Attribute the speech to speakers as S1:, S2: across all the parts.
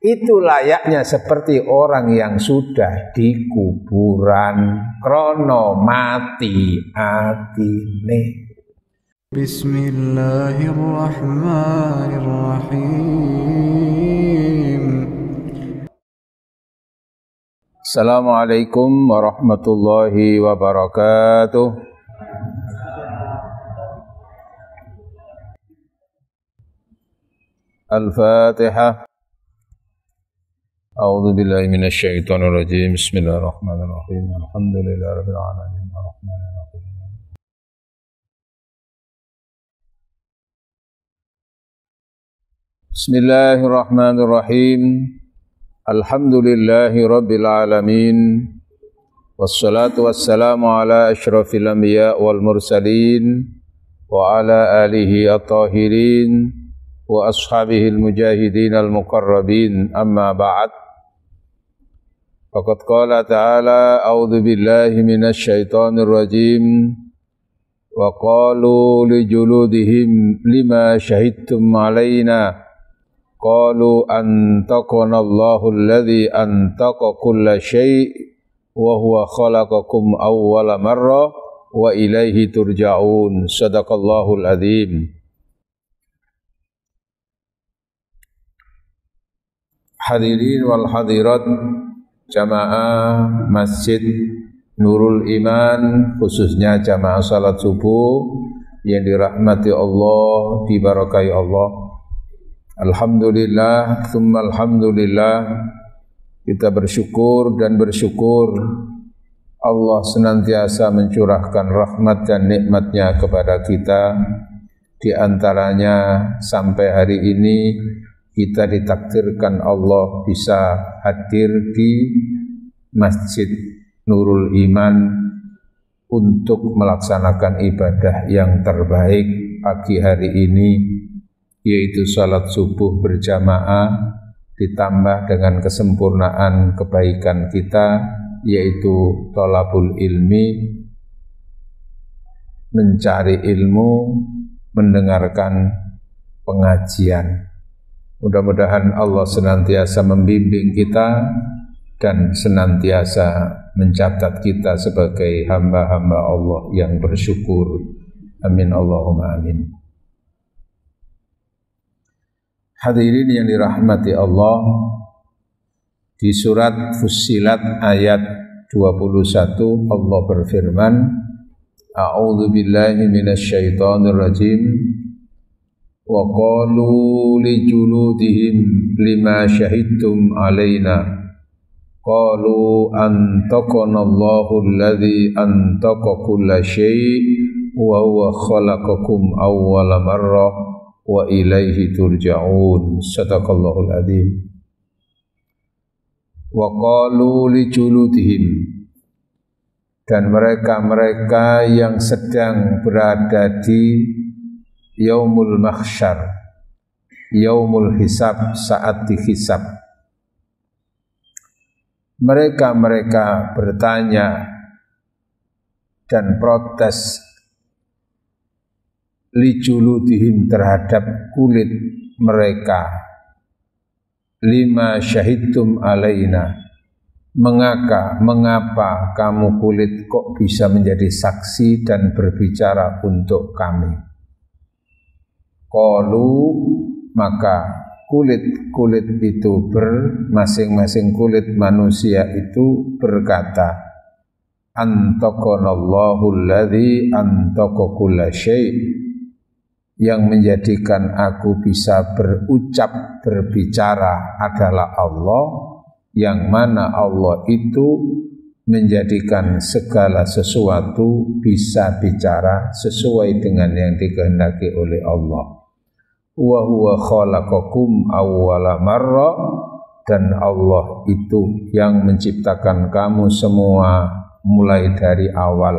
S1: itu layaknya seperti orang yang sudah di kuburan krono mati atine.
S2: Bismillahirrahmanirrahim.
S1: Assalamualaikum warahmatullahi wabarakatuh. Al-Fatihah. A'udzu billahi minasy syaithanir rajim. Bismillahirrahmanirrahim. Alhamdulillahirabbil alamin. Arrahmanirrahim. Bismillahirrahmanirrahim. Alhamdulillahi rabbil alamin. Wassalatu wassalamu ala asyrafil anbiya wal mursalin wa ala alihi at-tahirin wa ashabihil mujahidin al-muqarrabin, amma ba'd. Faqad qala ta'ala a'udzu billahi minasy syaithanir rajim wa qalu li juludihim lima syahidtum alaina qalu antaqana Allahu alladhi antaqa kulla syai' wa huwa khalaqakum awwala marrah wa ilaihi turja'un. Shadaqallahul adzim. Hadirin wal hadirat jamaah Masjid Nurul Iman, khususnya jamaah salat subuh yang dirahmati Allah, diberkahi Allah. Alhamdulillah, tsumma alhamdulillah, kita bersyukur dan bersyukur Allah senantiasa mencurahkan rahmat dan nikmatnya kepada kita. Di antaranya sampai hari ini kita ditakdirkan Allah bisa hadir di Masjid Nurul Iman untuk melaksanakan ibadah yang terbaik pagi hari ini, yaitu salat subuh berjamaah ditambah dengan kesempurnaan kebaikan kita, yaitu thalabul ilmi, mencari ilmu, mendengarkan pengajian. Mudah-mudahan Allah senantiasa membimbing kita dan senantiasa mencatat kita sebagai hamba-hamba Allah yang bersyukur. Amin Allahumma amin. Hadirin yang dirahmati Allah, di surat Fussilat ayat 21 Allah berfirman, A'udzu billahi minasy syaithanir rajim. Wa qalu li juludihim lima syahidtum alaina qalu antaqana Allahu alladhi antaqa kulla syai' wa huwa khalaqakum awwala marrah wa ilaihi turja'un. Shadaqallahul adzim. Wa qalu li juludihim, dan mereka-mereka yang sedang berada di Yaumul Mahsyar, Yaumul Hisab, saat dihisab, mereka bertanya dan protes lijuludihim, terhadap kulit mereka, lima syahidtum alaina, mengapa kamu kulit kok bisa menjadi saksi dan berbicara untuk kami? Qalu, maka kulit-kulit itu masing-masing kulit manusia itu berkata, antaqanallahu alladzi antaqa kulla syai', yang menjadikan aku bisa berucap, berbicara adalah Allah, yang mana Allah itu menjadikan segala sesuatu bisa bicara sesuai dengan yang dikehendaki oleh Allah. Wa huwa khalaqakum awwala marra, dan Allah itu yang menciptakan kamu semua mulai dari awal,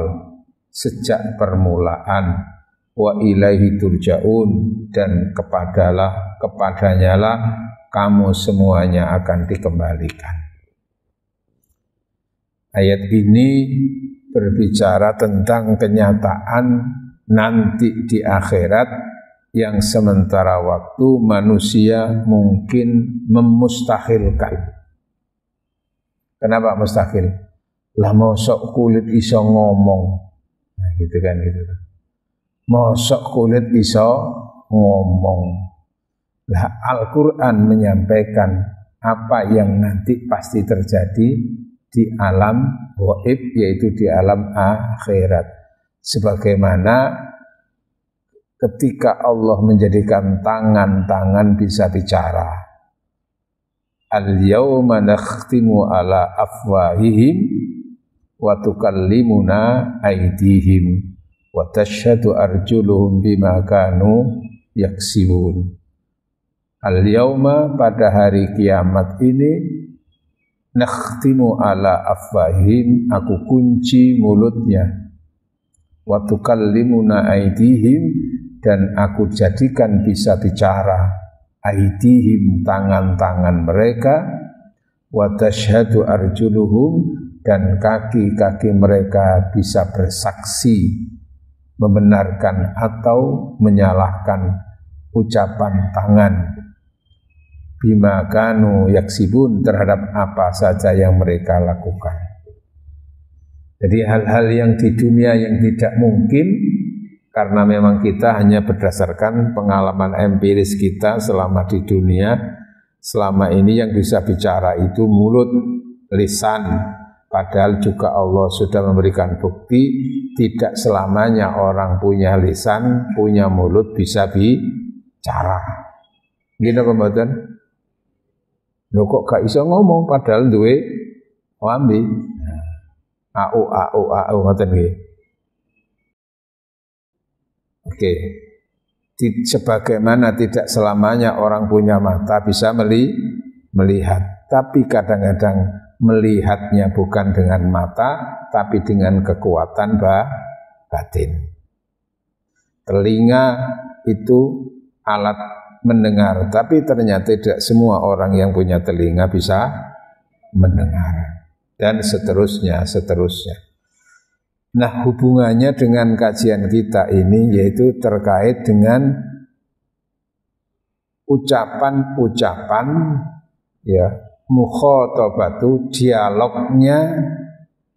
S1: sejak permulaan. Wa ilaihi turja'un, dan kepadanyalah kamu semuanya akan dikembalikan. Ayat ini berbicara tentang kenyataan nanti di akhirat yang sementara waktu manusia mungkin memustahilkan. Kenapa mustahil? Lah mosok kulit iso ngomong. Nah, gitu kan gitu. Mosok kulit iso ngomong. Lah Al-Qur'an menyampaikan apa yang nanti pasti terjadi di alam gaib, yaitu di alam akhirat. Sebagaimana ketika Allah menjadikan tangan-tangan bisa bicara. Al-yawma nakhtimu ala afwahihim wa tukallimuna aydihim wa tashhadu arjuluhum bima kanu yaksibun. Al-yawma, pada hari kiamat ini, nakhtimu ala afwahihim, aku kunci mulutnya, wa tukallimuna aydihim, dan aku jadikan bisa bicara, aydihim, tangan-tangan mereka, wa tashhadu arjuluhum, dan kaki-kaki mereka bisa bersaksi membenarkan atau menyalahkan ucapan tangan, bima kanu yaksibun, terhadap apa saja yang mereka lakukan. Jadi hal-hal yang di dunia yang tidak mungkin, karena memang kita hanya berdasarkan pengalaman empiris kita selama di dunia, selama ini yang bisa bicara itu mulut, lisan. Padahal juga Allah sudah memberikan bukti tidak selamanya orang punya lisan, punya mulut bisa bicara. Gini apa mboten? Lho kok gak iso ngomong padahal duwe lambe. Au ngoten nggih. Oke. Sebagaimana tidak selamanya orang punya mata bisa melihat, tapi kadang-kadang melihatnya bukan dengan mata, tapi dengan kekuatan batin. Telinga itu alat mendengar, tapi ternyata tidak semua orang yang punya telinga bisa mendengar, dan seterusnya. Nah, hubungannya dengan kajian kita ini yaitu terkait dengan ucapan-ucapan, ya, mukhatabatu, dialognya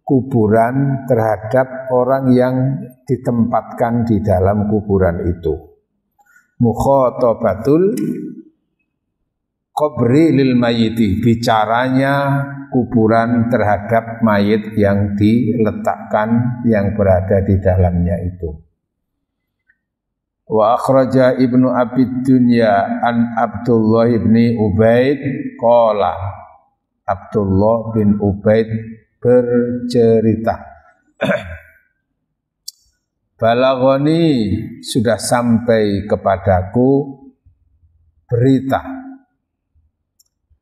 S1: kuburan terhadap orang yang ditempatkan di dalam kuburan itu. Mukhatabatul qabri lil mayyiti, bicaranya kuburan terhadap mayit yang diletakkan, yang berada di dalamnya itu. Wa akhraja Ibnu Abid Dunya an Abdullah ibni Ubaid qala, Abdullah bin Ubaid bercerita, balaghani, sudah sampai kepadaku berita,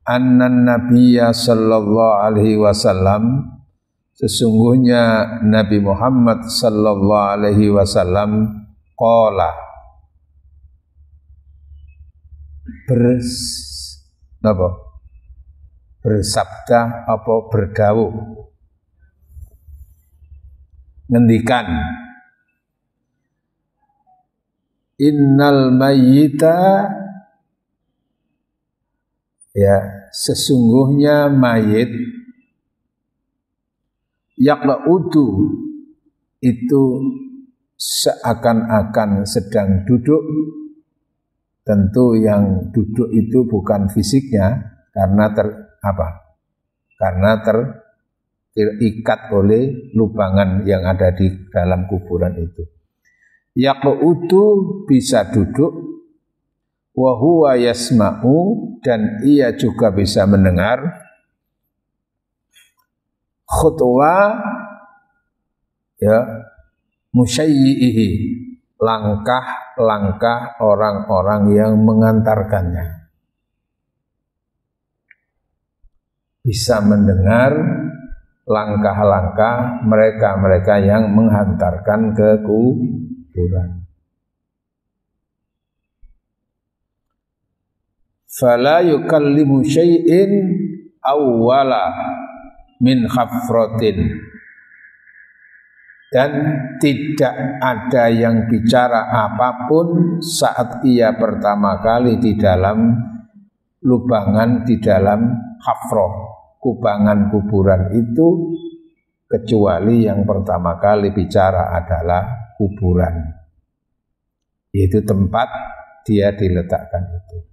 S1: annan nabiyya sallallahu alaihi wasallam, sesungguhnya Nabi Muhammad sallallahu alaihi wasallam qala, bersabda apa berdawuh, ngendikan, innal mayyita, ya, sesungguhnya mayit, yaqla'udu, itu seakan-akan sedang duduk. Tentu yang duduk itu bukan fisiknya, karena terikat oleh lubangan yang ada di dalam kuburan itu. Yaqla'udu, bisa duduk, wa huwa yasma'u, dan ia juga bisa mendengar, khutwa, ya, musyayyihi, langkah-langkah orang-orang yang mengantarkannya. Bisa mendengar langkah-langkah mereka-mereka yang menghantarkan ke kuburan. Fala yukallimu syai'in awwala min khafratin, dan tidak ada yang bicara apapun saat ia pertama kali di dalam lubangan, di dalam hafroh, kubangan kuburan itu, kecuali yang pertama kali bicara adalah kuburan, yaitu tempat dia diletakkan itu.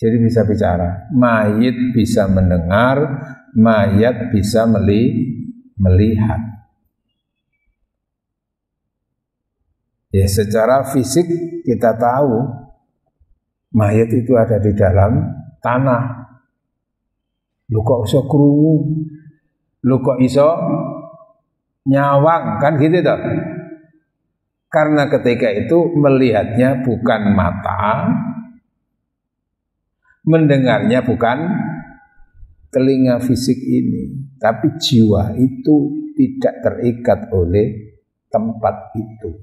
S1: Jadi bisa bicara, mayit bisa mendengar, mayat bisa melihat. Ya, secara fisik kita tahu mayat itu ada di dalam tanah. Lu kok iso krungu? Lu kok iso nyawang? Kan gitu toh. Karena ketika itu melihatnya bukan mata, mendengarnya bukan telinga fisik ini, tapi jiwa itu tidak terikat oleh tempat itu.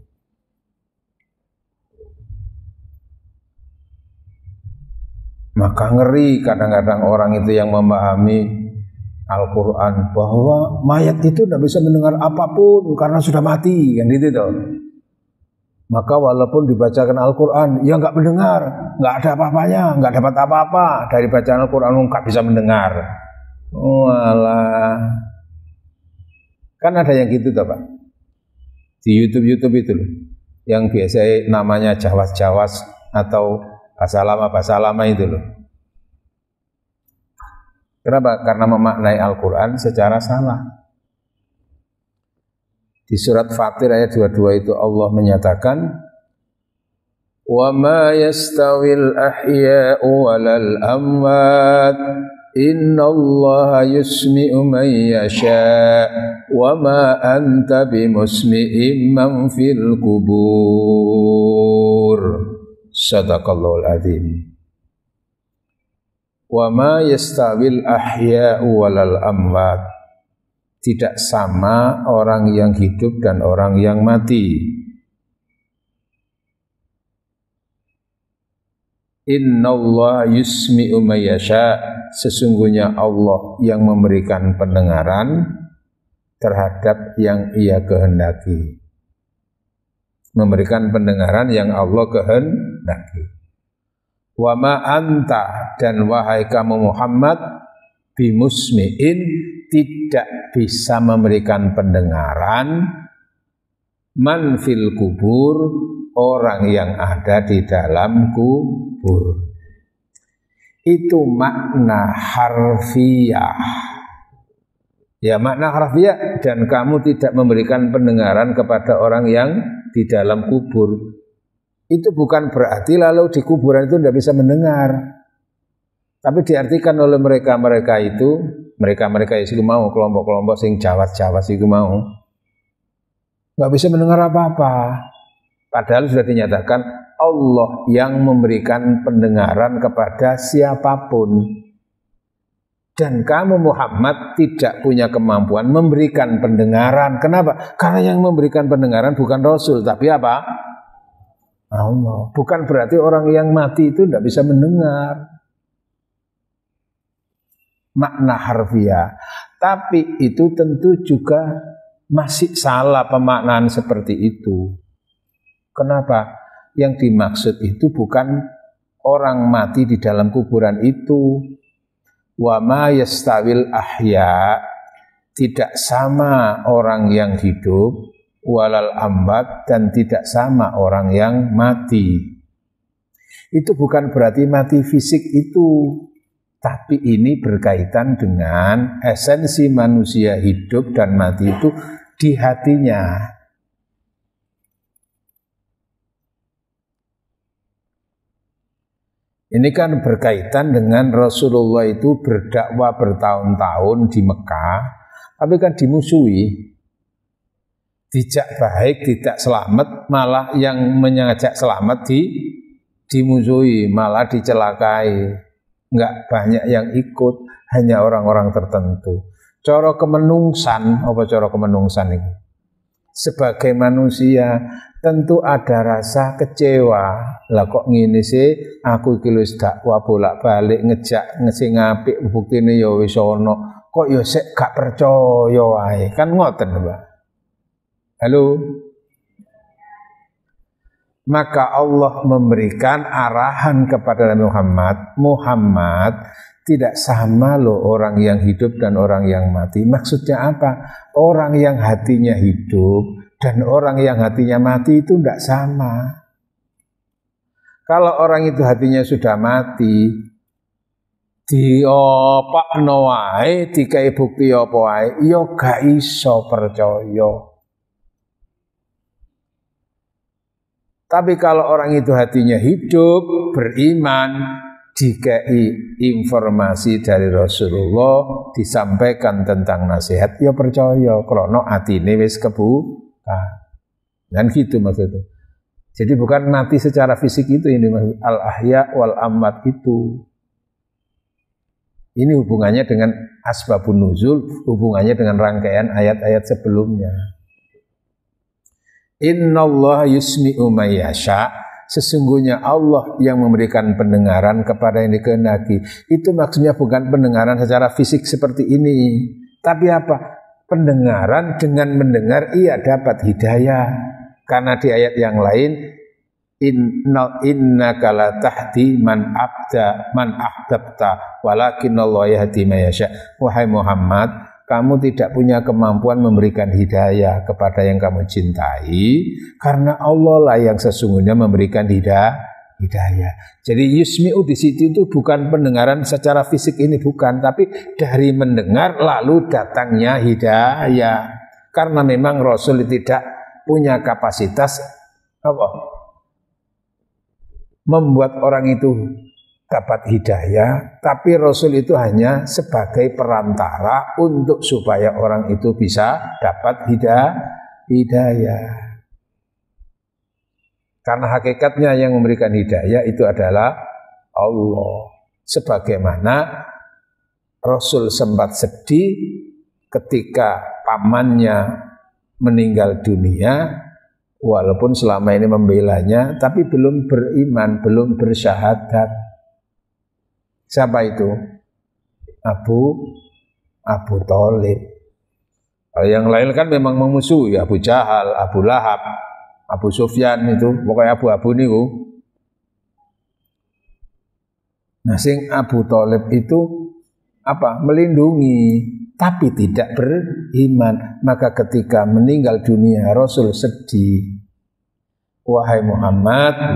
S1: Maka ngeri kadang-kadang orang itu yang memahami Al-Quran bahwa mayat itu tidak bisa mendengar apapun karena sudah mati, kan gitu toh. Maka walaupun dibacakan Al-Quran, ya nggak mendengar, nggak ada apa-apanya, nggak dapat apa-apa dari bacaan Al-Quran, nggak bisa mendengar. Walah, kan ada yang gitu toh Pak, di YouTube itu loh, yang biasa namanya Jawas atau bahasa lama itu loh. Kenapa? Karena memaknai Al-Quran secara salah. Di surat Fatir ayat 22 itu Allah menyatakan, "Wa ma yastawil ahya'u walal amwat, innallaha yusmi'u man yasha' wa ma anta bimusmi'im man fil kubur." Sadaqallahul azim. Wa ma yastawil ahya'u walal amwat. Tidak sama orang yang hidup dan orang yang mati. Innallaha yusmi'u may yasha, sesungguhnya Allah yang memberikan pendengaran terhadap yang Ia kehendaki. Memberikan pendengaran yang Allah kehendaki. Wa ma anta, dan wahai kamu Muhammad, bimusmi'in, tidak bisa memberikan pendengaran, man fil kubur, orang yang ada di dalam kubur. Itu makna harfiah. Ya, makna harfiah, dan kamu tidak memberikan pendengaran kepada orang yang di dalam kubur. Itu bukan berarti lalu di kuburan itu tidak bisa mendengar. Tapi diartikan oleh mereka itu mau, kelompok-kelompok sing Jawas itu mau, nggak bisa mendengar apa-apa. Padahal sudah dinyatakan Allah yang memberikan pendengaran kepada siapapun. Dan kamu Muhammad tidak punya kemampuan memberikan pendengaran. Kenapa? Karena yang memberikan pendengaran bukan Rasul, tapi apa? Allah. Bukan berarti orang yang mati itu tidak bisa mendengar. Makna harfiah, tapi itu tentu juga masih salah pemaknaan seperti itu. Kenapa? Yang dimaksud itu bukan orang mati di dalam kuburan itu. Wa ma yastawil ahya, tidak sama orang yang hidup, walal amwat, dan tidak sama orang yang mati. Itu bukan berarti mati fisik itu. Tapi ini berkaitan dengan esensi manusia hidup dan mati itu di hatinya. Ini kan berkaitan dengan Rasulullah itu berdakwah bertahun-tahun di Mekah, tapi kan dimusuhi. Tidak baik, tidak selamat, malah yang mengajak selamat dimusuhi, malah dicelakai. Enggak banyak yang ikut, hanya orang-orang tertentu. Cara kemenungsan, apa cara kemenungsan ini? Sebagai manusia tentu ada rasa kecewa. Lah kok ngene sih, aku iki wis dakwah bolak-balik ngejak ngesi ngapik, buktine ya wis ana, kok yo sik gak percaya wae. Kan ngoten, Pak. Halo. Maka Allah memberikan arahan kepada Nabi Muhammad. Muhammad, tidak sama loh orang yang hidup dan orang yang mati. Maksudnya apa? Orang yang hatinya hidup dan orang yang hatinya mati itu tidak sama. Kalau orang itu hatinya sudah mati, diopakno wae, dikai bukti apa wae, ya gak iso percaya. Tapi kalau orang itu hatinya hidup, beriman, dikai informasi dari Rasulullah, disampaikan tentang nasihat, ya percaya, krono atine wis kebuka. Dan gitu maksudnya. Jadi bukan mati secara fisik itu ini maksud al-ahya wal amwat itu. Ini hubungannya dengan asbabun nuzul, hubungannya dengan rangkaian ayat-ayat sebelumnya. Innallaha yusmi'u may yasha, sesungguhnya Allah yang memberikan pendengaran kepada yang dikehendaki. Itu maksudnya bukan pendengaran secara fisik seperti ini, tapi apa? Pendengaran dengan mendengar ia dapat hidayah. Karena di ayat yang lain innaka la tahdi man ahbabta walakinallaha yahdi may yasha. Wahai Muhammad, kamu tidak punya kemampuan memberikan hidayah kepada yang kamu cintai, karena Allah lah yang sesungguhnya memberikan hidayah. Jadi yusmi'u di situ itu bukan pendengaran secara fisik ini, bukan, tapi dari mendengar lalu datangnya hidayah. Karena memang Rasul tidak punya kapasitas membuat orang itu dapat hidayah, tapi Rasul itu hanya sebagai perantara untuk supaya orang itu bisa dapat hidayah. Karena hakikatnya yang memberikan hidayah itu adalah Allah. Sebagaimana Rasul sempat sedih ketika pamannya meninggal dunia, walaupun selama ini membelanya, tapi belum beriman, belum bersyahadat. Siapa itu? Abu Thalib. Kalau yang lain kan memang memusuhi, Abu Jahal, Abu Lahab, Abu Sufyan itu, pokoknya abu-abu niku. Nah, sing Abu Thalib itu apa? Melindungi, tapi tidak beriman. Maka ketika meninggal dunia, Rasul sedih. Wahai Muhammad,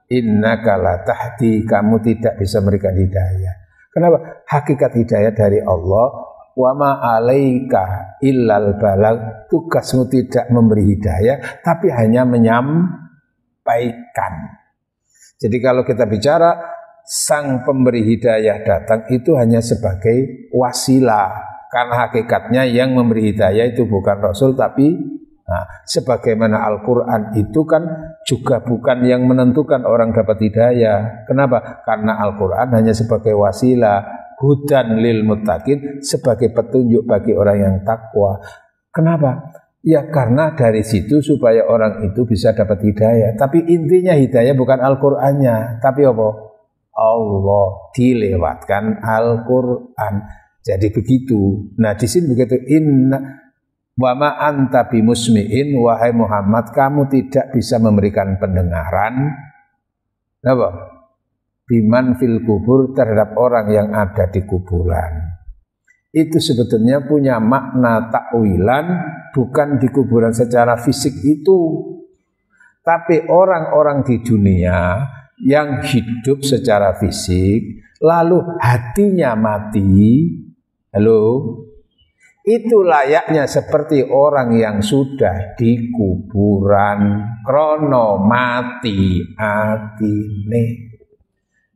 S1: innaka la tahdi, kamu tidak bisa memberikan hidayah. Kenapa? Hakikat hidayah dari Allah. Wa ma 'alaika illal balag, tugasmu tidak memberi hidayah, tapi hanya menyampaikan. Jadi kalau kita bicara sang pemberi hidayah datang, itu hanya sebagai wasilah, karena hakikatnya yang memberi hidayah itu bukan Rasul, tapi sebagaimana Al-Quran itu kan juga bukan yang menentukan orang dapat hidayah. Kenapa? Karena Al-Quran hanya sebagai wasilah, hudan lil muttaqin, sebagai petunjuk bagi orang yang takwa. Kenapa? Ya karena dari situ supaya orang itu bisa dapat hidayah. Tapi intinya hidayah bukan Al-Qur'annya, tapi apa? Allah, dilewatkan Al-Qur'an. Jadi begitu. Nah, di sini begitu, inna wa ma anta bimusmi'in, wahai Muhammad, kamu tidak bisa memberikan pendengaran apa? Biman fil kubur, terhadap orang yang ada di kuburan. Itu sebetulnya punya makna takwilan, bukan di kuburan secara fisik itu, tapi orang-orang di dunia yang hidup secara fisik lalu hatinya mati. Halo, itu layaknya seperti orang yang sudah di kuburan krono mati atine.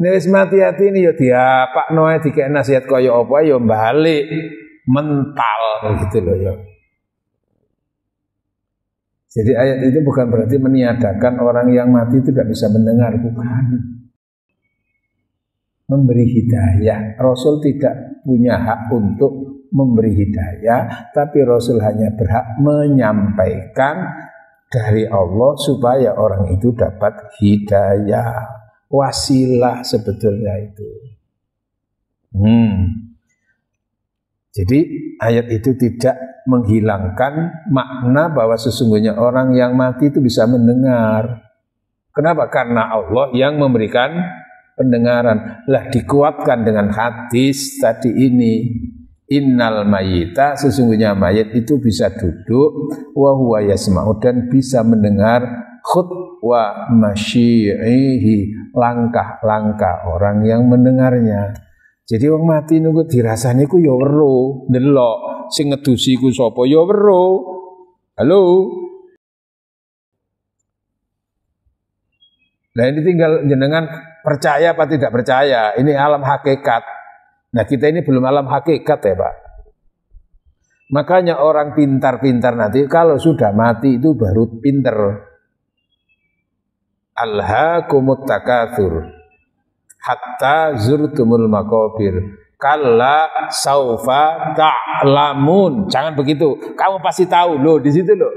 S1: Nek mati atine ya diapakno ae dikek nasihat kaya apa ya balik mental gitu loh ya. Jadi ayat itu bukan berarti meniadakan orang yang mati itu tidak bisa mendengar, bukan. Memberi hidayah, Rasul tidak punya hak untuk memberi hidayah, tapi Rasul hanya berhak menyampaikan dari Allah supaya orang itu dapat hidayah. Wasilah sebetulnya itu. Jadi ayat itu tidak menghilangkan makna bahwa sesungguhnya orang yang mati itu bisa mendengar. Kenapa? Karena Allah yang memberikan pendengaran. Lah dikuatkan dengan hadis tadi ini. Innal mayita, sesungguhnya mayat itu bisa duduk, wa huwa yasma'u, dan bisa mendengar khutwa masyi'ihi, langkah-langkah orang yang mendengarnya. Jadi wong mati nunggu dirasani ku ya weruh, ndelok sing ngedusi ku sapa ya weruh. Halo. Nah ini tinggal jenengan percaya apa tidak percaya. Ini alam hakikat. Nah kita ini belum alam hakikat ya Pak. Makanya orang pintar-pintar nanti kalau sudah mati itu baru pinter. Alhaakumut takatsur hatta zurtumul maqabir. Kalla saufa ta'lamun. Jangan begitu. Kamu pasti tahu loh di situ loh.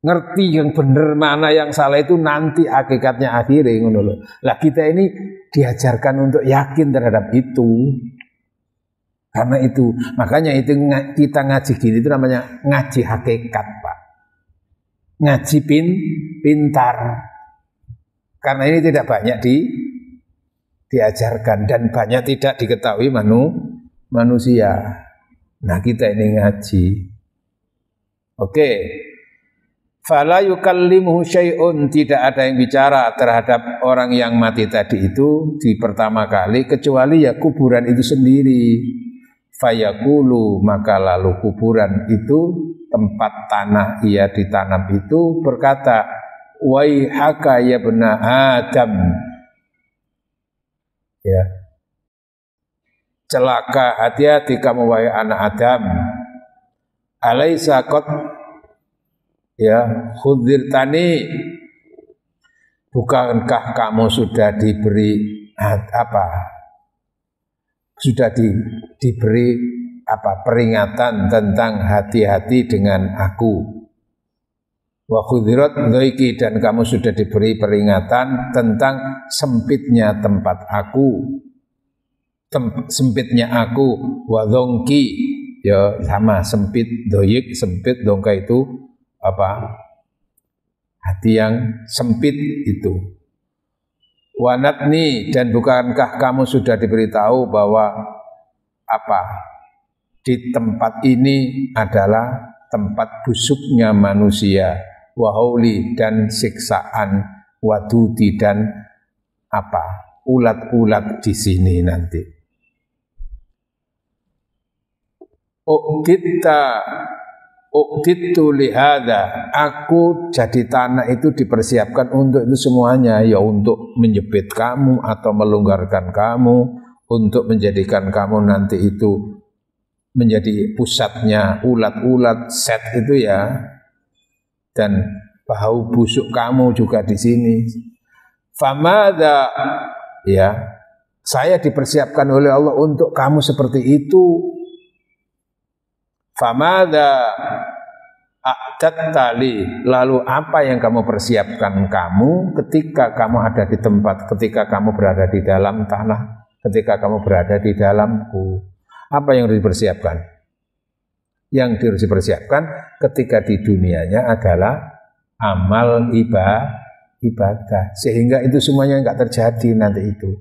S1: Ngerti yang benar mana yang salah itu nanti hakikatnya akhirnya ngono loh. Lah kita ini diajarkan untuk yakin terhadap itu. Karena itu, makanya itu kita ngaji gini itu namanya ngaji hakikat, Pak. Ngaji pintar. Karena ini tidak banyak diajarkan dan banyak tidak diketahui manusia. Nah, kita ini ngaji. Oke. Fala yukallimuhu syai'un, tidak ada yang bicara terhadap orang yang mati tadi itu di pertama kali kecuali ya kuburan itu sendiri. Fayaqulu, maka lalu kuburan itu tempat tanah ia ditanam itu berkata, waihaka ya bena Adam, ya celaka, hati-hati kamu wahai anak Adam, alaisa qad ya khudzirtani, bukankah kamu sudah diberi sudah diberi peringatan tentang hati-hati dengan aku. Wa khudzirat dhaiki, dan kamu sudah diberi peringatan tentang sempitnya tempat aku, sempitnya aku. Wa dhongki, ya sama, sempit, doyik sempit, dongka itu hati yang sempit itu. Wanatni, dan bukankah kamu sudah diberitahu bahwa di tempat ini adalah tempat busuknya manusia, wahauli, dan siksaan, wadudi, dan ulat-ulat di sini nanti. Uqtitu lihada, aku jadi tanah itu dipersiapkan untuk itu semuanya, ya untuk menjepit kamu atau melonggarkan kamu, untuk menjadikan kamu nanti itu menjadi pusatnya ulat-ulat set itu ya, dan bau busuk kamu juga di sini. Famada, ya saya dipersiapkan oleh Allah untuk kamu seperti itu. Famada a'tattali, lalu apa yang kamu persiapkan kamu ketika kamu ada di tempat, ketika kamu berada di dalam tanah, ketika kamu berada di dalamku. Apa yang harus dipersiapkan? Yang harus dipersiapkan ketika di dunianya adalah amal ibadah, sehingga itu semuanya enggak terjadi nanti itu.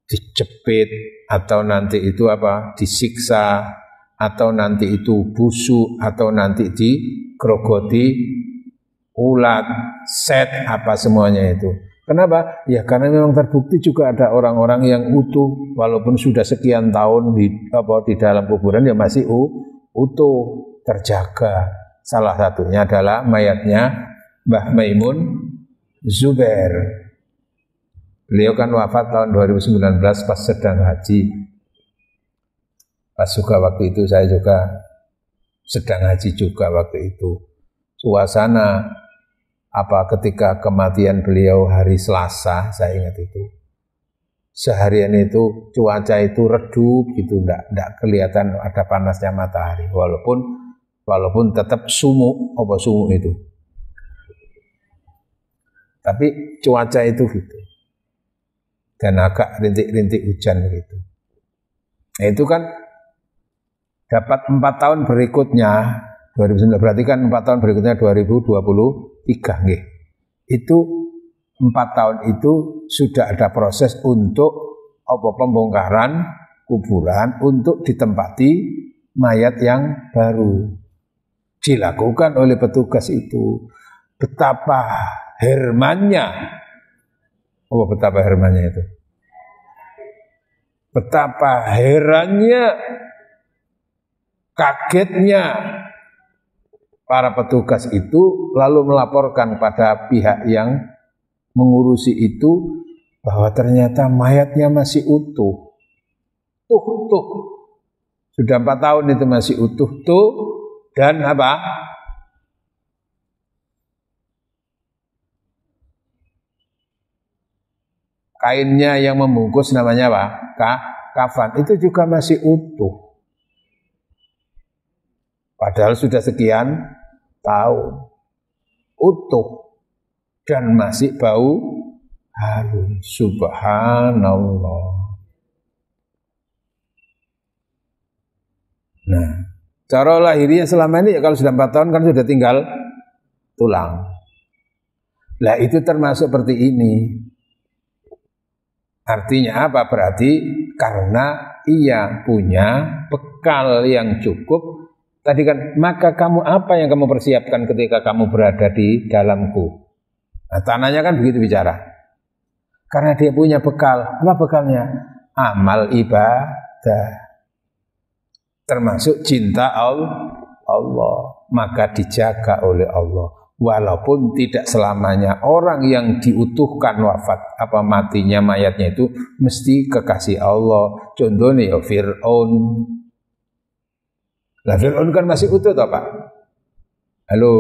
S1: Dijepit atau nanti itu disiksa, atau nanti itu busuk, atau nanti digerogoti ulat, set, semuanya itu. Kenapa? Ya karena memang terbukti juga ada orang-orang yang utuh, walaupun sudah sekian tahun di dalam kuburan ya masih utuh, terjaga. Salah satunya adalah mayatnya Mbah Maimun Zubair. Beliau kan wafat tahun 2019 pas sedang haji. Pas juga waktu itu saya juga sedang haji juga waktu itu. Suasana ketika kematian beliau hari Selasa, saya ingat itu. Seharian itu cuaca itu redup gitu, enggak kelihatan ada panasnya matahari, walaupun tetap sumuk itu. Tapi cuaca itu gitu. Dan agak rintik-rintik hujan gitu. Nah, itu kan dapat 4 tahun berikutnya 2019, berarti kan 4 tahun berikutnya 2023 nggih. Itu 4 tahun itu sudah ada proses untuk pembongkaran kuburan untuk ditempati mayat yang baru. Dilakukan oleh petugas itu. Betapa hermannya. Betapa hermannya itu. Betapa herannya, kagetnya para petugas itu, lalu melaporkan pada pihak yang mengurusi itu bahwa ternyata mayatnya masih utuh. Tuh. Sudah 4 tahun itu masih utuh tuh. Dan apa? Kainnya yang membungkus namanya apa? Kafan. Itu juga masih utuh. Padahal sudah sekian tahun. Utuh. Dan masih bau harum. Subhanallah. Nah, cara lahirnya selama ini ya kalau sudah 4 tahun kan sudah tinggal tulang. Lah itu termasuk seperti ini. Artinya apa? Berarti karena ia punya bekal yang cukup. Tadi kan, maka kamu apa yang kamu persiapkan ketika kamu berada di dalamku? Nah, tanahnya kan begitu bicara. Karena dia punya bekal. Apa bekalnya? Amal ibadah. Termasuk cinta Allah, maka dijaga oleh Allah. Walaupun tidak selamanya orang yang diutuhkan wafat matinya mayatnya itu mesti kekasih Allah. Contohnya ya Fir'aun. Lah Fir'aun kan masih utuh toh Pak? Halo?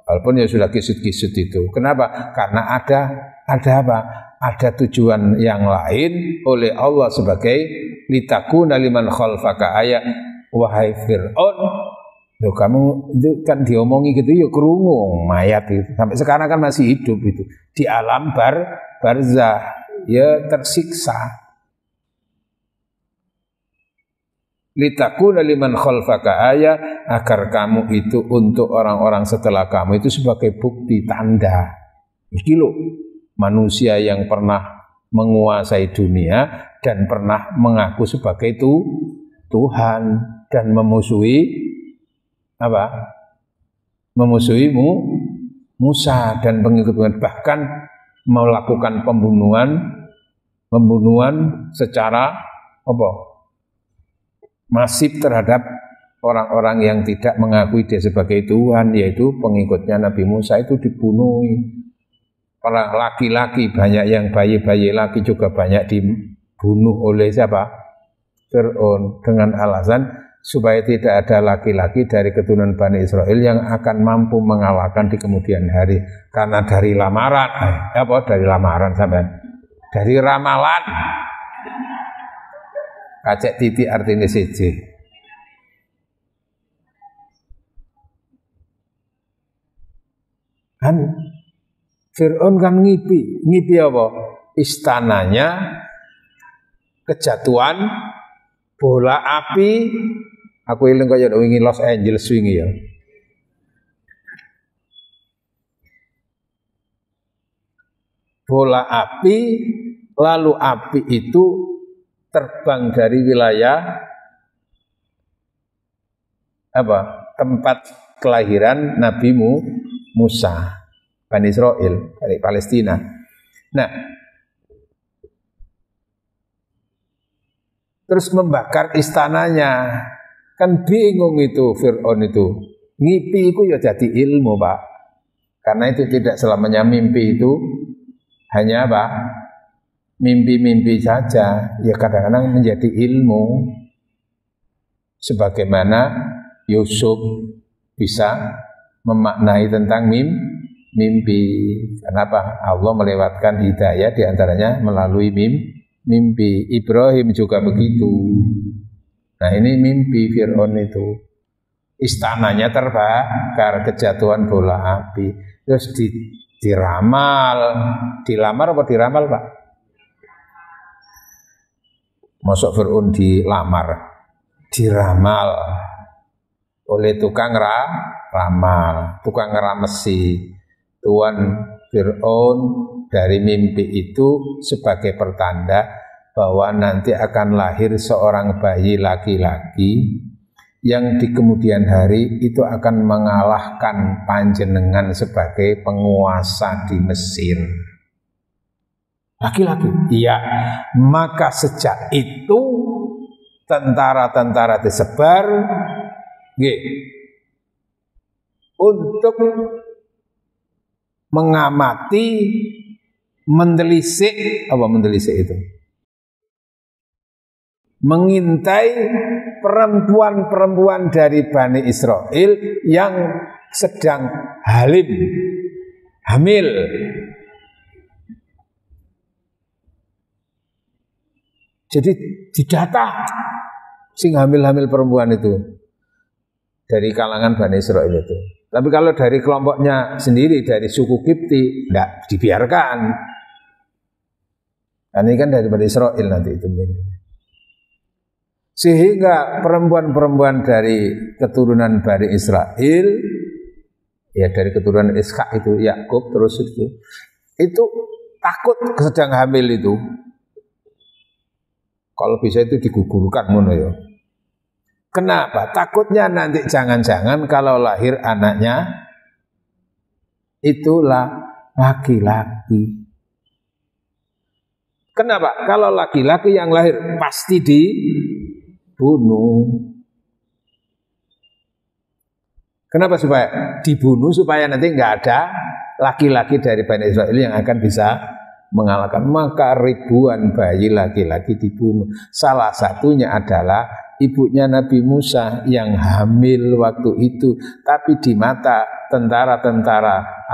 S1: Walaupun ya sudah kisut-kisut itu. Kenapa? Karena ada apa? Ada tujuan yang lain oleh Allah sebagai litakuna liman khalfaka ayat. Wahai Fir'aun, loh kamu itu kan diomongi gitu ya kerungu mayat itu. Sampai sekarang kan masih hidup itu. Di alam barzah ya tersiksa. Litakuna liman khalfaka ayat, agar kamu itu untuk orang-orang setelah kamu itu sebagai bukti tanda. Iki loh manusia yang pernah menguasai dunia dan pernah mengaku sebagai Tuhan dan memusuhi memusuhi Musa dan pengikut-pengikut, bahkan melakukan pembunuhan secara masif terhadap orang-orang yang tidak mengakui dia sebagai Tuhan, yaitu pengikutnya Nabi Musa itu dibunuh. Para laki-laki banyak, yang bayi-bayi laki juga banyak dibunuh oleh siapa? Fir'aun, dengan alasan supaya tidak ada laki-laki dari keturunan Bani Israel yang akan mampu mengalahkan di kemudian hari. Karena dari lamaran, dari lamaran sampai dari ramalan. Kacek titik artinya siji. Kan Fir'aun kan ngipi apa? Istananya kejatuhan bola api. Aku eling kaya wingi Los Angeles wingi ya. Bola api, lalu api itu terbang dari wilayah tempat kelahiran Nabi Musa, Bani Israel, dari Palestina. Nah, terus membakar istananya. Kan bingung itu Fir'aun itu. Ngipi itu ya jadi ilmu, Pak. Karena itu tidak selamanya mimpi itu hanya mimpi-mimpi saja. Ya kadang-kadang menjadi ilmu. Sebagaimana Yusuf bisa memaknai tentang mimpi. Kenapa? Allah melewatkan hidayah diantaranya melalui mimpi. Ibrahim juga begitu. Nah ini mimpi Fir'aun itu. Istananya terbakar, kejatuhan bola api. Terus diramal. Dilamar apa diramal, Pak? Masuk Fir'aun dilamar, diramal oleh tukang ramal, tukang ramesi. Tuan Fir'aun dari mimpi itu sebagai pertanda bahwa nanti akan lahir seorang bayi laki-laki yang di kemudian hari itu akan mengalahkan panjenengan sebagai penguasa di Mesir. Laki-laki. Iya. Maka sejak itu tentara-tentara disebar untuk mengamati, mendelisik, apa mendelisik itu? Mengintai perempuan-perempuan dari Bani Israel yang sedang hamil. Jadi didata sing hamil-hamil perempuan itu dari kalangan Bani Israel itu. Tapi kalau dari kelompoknya sendiri, dari suku Kipti, tidak dibiarkan. Karena ini kan dari Bani Israel nanti itu. Sehingga perempuan-perempuan dari keturunan Bani Israel, ya dari keturunan Ishak itu, Yakub terus itu takut sedang hamil itu. Kalau bisa itu digugurkan ngono ya. Kenapa? Takutnya nanti jangan-jangan kalau lahir anaknya itulah laki-laki. Kenapa? Kalau laki-laki yang lahir pasti dibunuh. Kenapa supaya dibunuh? Supaya nanti nggak ada laki-laki dari Bani Israel yang akan bisa mengalahkan. Maka ribuan bayi laki-laki dibunuh. Salah satunya adalah ibunya Nabi Musa yang hamil waktu itu, tapi di mata tentara-tentara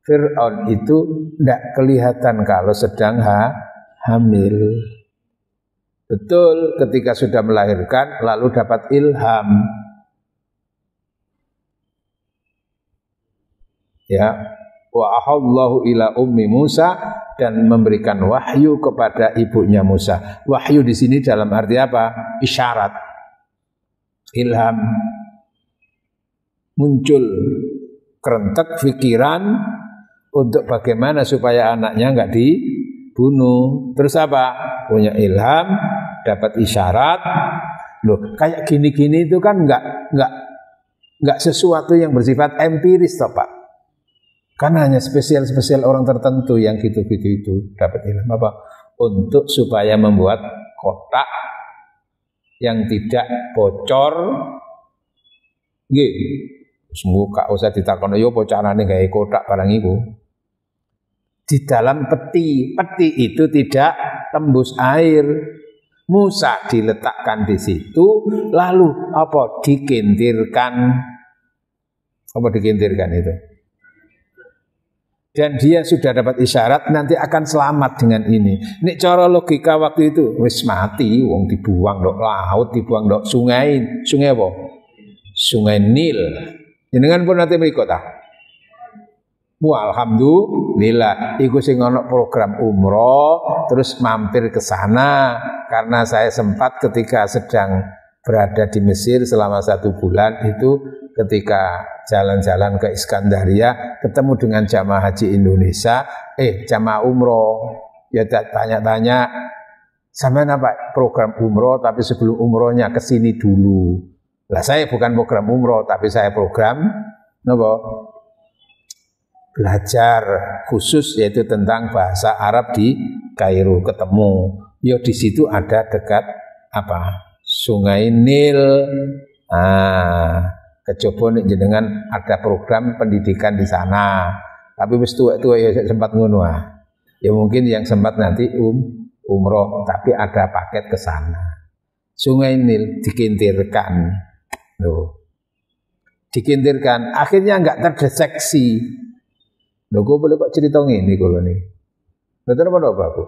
S1: Fir'aun itu tidak kelihatan kalau sedang hamil. Betul, ketika sudah melahirkan lalu dapat ilham. Ya, wa ahallahu ila ummi Musa, dan memberikan wahyu kepada ibunya Musa. Wahyu di sini dalam arti apa? Isyarat, ilham, muncul kerentek pikiran untuk bagaimana supaya anaknya enggak dibunuh. Terus apa? Punya ilham, dapat isyarat. Loh, kayak gini-gini itu kan enggak sesuatu yang bersifat empiris toh, Pak. Karena hanya spesial-spesial orang tertentu yang gitu-gitu itu dapat ilham apa? Untuk supaya membuat kotak yang tidak bocor. Nggih. Semoga usah ditakono yo apa carane gawe kotak barang iku. Di dalam peti itu tidak tembus air. Musa diletakkan di situ, lalu apa? Dikintirkan. Apa dikintirkan itu? Dan dia sudah dapat isyarat nanti akan selamat dengan ini. Ini cara logika waktu itu wis mati, wong dibuang dok laut, dibuang dok sungai apa? Sungai Nil. Jenengan pun nanti berikut ah. Alhamdulillah, iku sing ono program umroh, terus mampir ke sana karena saya sempat ketika sedang berada di Mesir selama 1 bulan itu, ketika jalan-jalan ke Iskandaria ketemu dengan jamaah haji Indonesia, jamaah umroh, ya tanya-tanya, sampean apa program umroh tapi sebelum umrohnya ke sini dulu. Lah saya bukan program umroh tapi saya program belajar khusus yaitu tentang bahasa Arab di Kairo, ketemu. Ya di situ ada dekat Sungai Nil. Kecoba nih jenengan ada program pendidikan di sana. Tapi wis tua-tua ya sempat ngono Ya mungkin yang sempat nanti umroh tapi ada paket ke sana. Sungai Nil dikintirkan. Loh. Dikintirkan, akhirnya enggak terdeteksi. Loh, gue boleh kok cerita ngene kula nih. Betul apa Bu?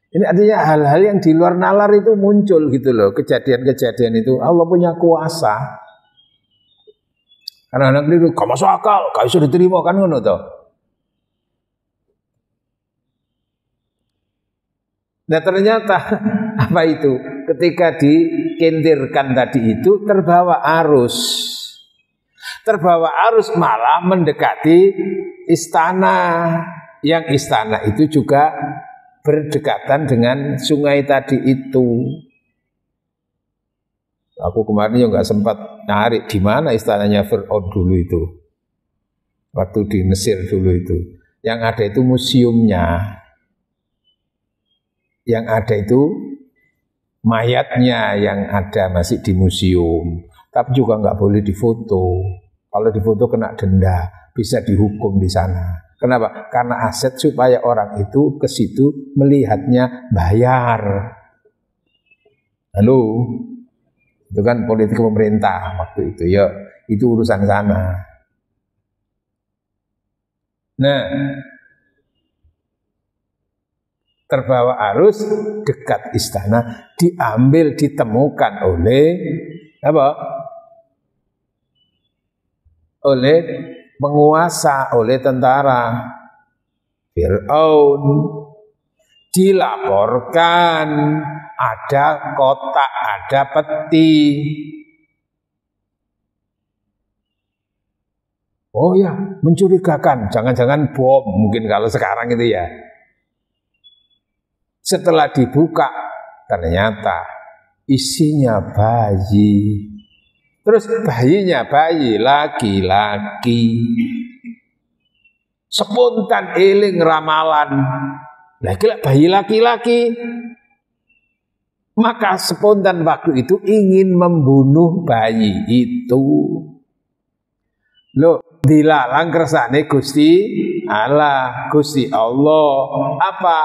S1: Ini artinya hal-hal yang di luar nalar itu muncul gitu loh, kejadian-kejadian itu. Allah punya kuasa. Karena anak itu gak masuk akal, gak bisa diterima kan ngono toh. Nah ternyata apa itu? Ketika dikintirkan tadi itu terbawa arus. Terbawa arus malah mendekati istana. Yang istana itu juga berdekatan dengan sungai tadi itu. Aku kemarin juga nggak sempat nyari di mana istananya Fir'aun dulu itu. Waktu di Mesir dulu itu. Yang ada itu museumnya. Yang ada itu mayatnya yang ada masih di museum. Tapi juga nggak boleh difoto. Kalau difoto kena denda, bisa dihukum di sana. Kenapa? Karena aset supaya orang itu ke situ melihatnya bayar. Halo, itu kan politik pemerintah waktu itu ya, itu urusan sana. Nah, terbawa arus dekat istana, diambil ditemukan oleh apa? Oleh penguasa, oleh tentara. Fir'aun dilaporkan ada kotak, ada peti. Oh ya, mencurigakan, jangan-jangan bom mungkin kalau sekarang itu ya. Setelah dibuka, ternyata isinya bayi. Terus bayinya bayi laki-laki. Spontan eling ramalan. Lagi-lagi bayi laki-laki. Maka spontan waktu itu ingin membunuh bayi itu. Loh, dilalang kersane Gusti Allah, Gusti Allah. Apa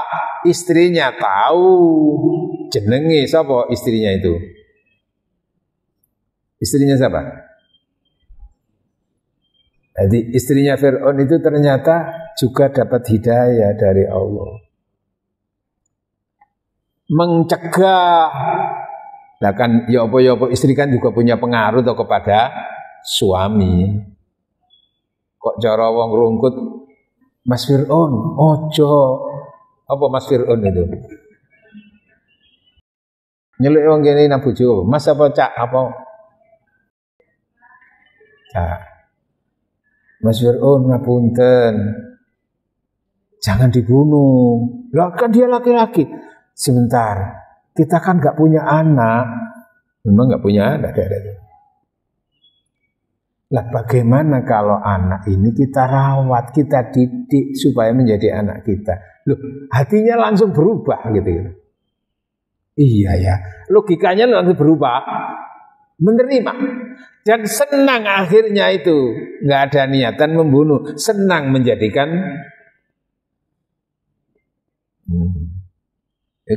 S1: istrinya tahu? Jenenge sapa istrinya itu? Istrinya siapa? Jadi istrinya Fir'aun itu ternyata juga dapat hidayah dari Allah. Mencegah. Nah kan ya apa istri kan juga punya pengaruh tuh kepada suami. Kok cara wong rungkut Mas Fir'aun, ojo. Apa Mas Fir'aun itu? Nyeluk wong kene nang bojo, Mas apa Cak apa? Cak. Mas Fir'aun ngapunten. Jangan dibunuh. Lah kan dia laki-laki. Sebentar. Kita kan enggak punya anak. Memang enggak punya anak ada. Lah bagaimana kalau anak ini kita rawat, kita didik supaya menjadi anak kita. Loh, hatinya langsung berubah gitu. Iya ya, logikanya langsung berubah. Menerima. Dan senang akhirnya itu. Nggak ada niatan membunuh. Senang menjadikan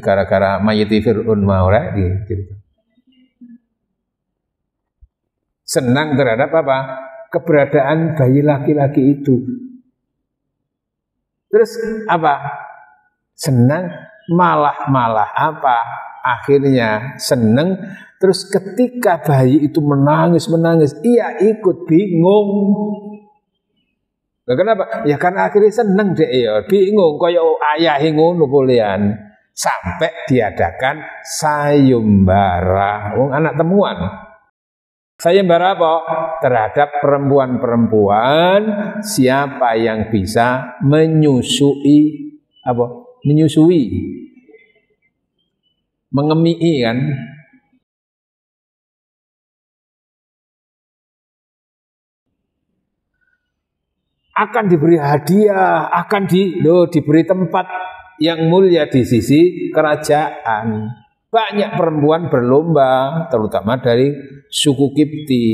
S1: gara-gara mayiti Fir'aun mau gitu. Senang terhadap apa? Keberadaan bayi laki-laki itu. Terus apa? Senang malah apa? Akhirnya senang. Terus ketika bayi itu menangis, ia ikut bingung. Nah, kenapa? Ya karena akhirnya senang deh ya, bingung kaya ayah ngono bolehan. Sampai diadakan sayembara, wong anak temuan. Sayembara apa? Terhadap perempuan-perempuan siapa yang bisa menyusui apa? Menyusui. Mengemii kan? Akan diberi hadiah, akan diberi tempat yang mulia di sisi kerajaan. Banyak perempuan berlomba, terutama dari suku Kipti.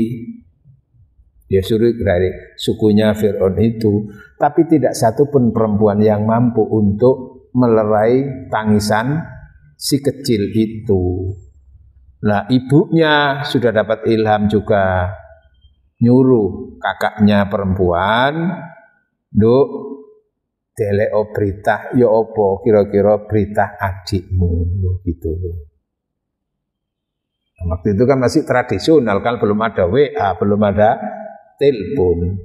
S1: Dia suruh dari sukunya Fir'aun itu. Tapi tidak satu pun perempuan yang mampu untuk melerai tangisan si kecil itu. Nah, ibunya sudah dapat ilham juga. Nyuruh kakaknya perempuan, Duk, deleo berita, ya apa kira-kira berita adikmu, gitu loh. Nah, waktu itu kan masih tradisional, kan belum ada WA, belum ada telepon.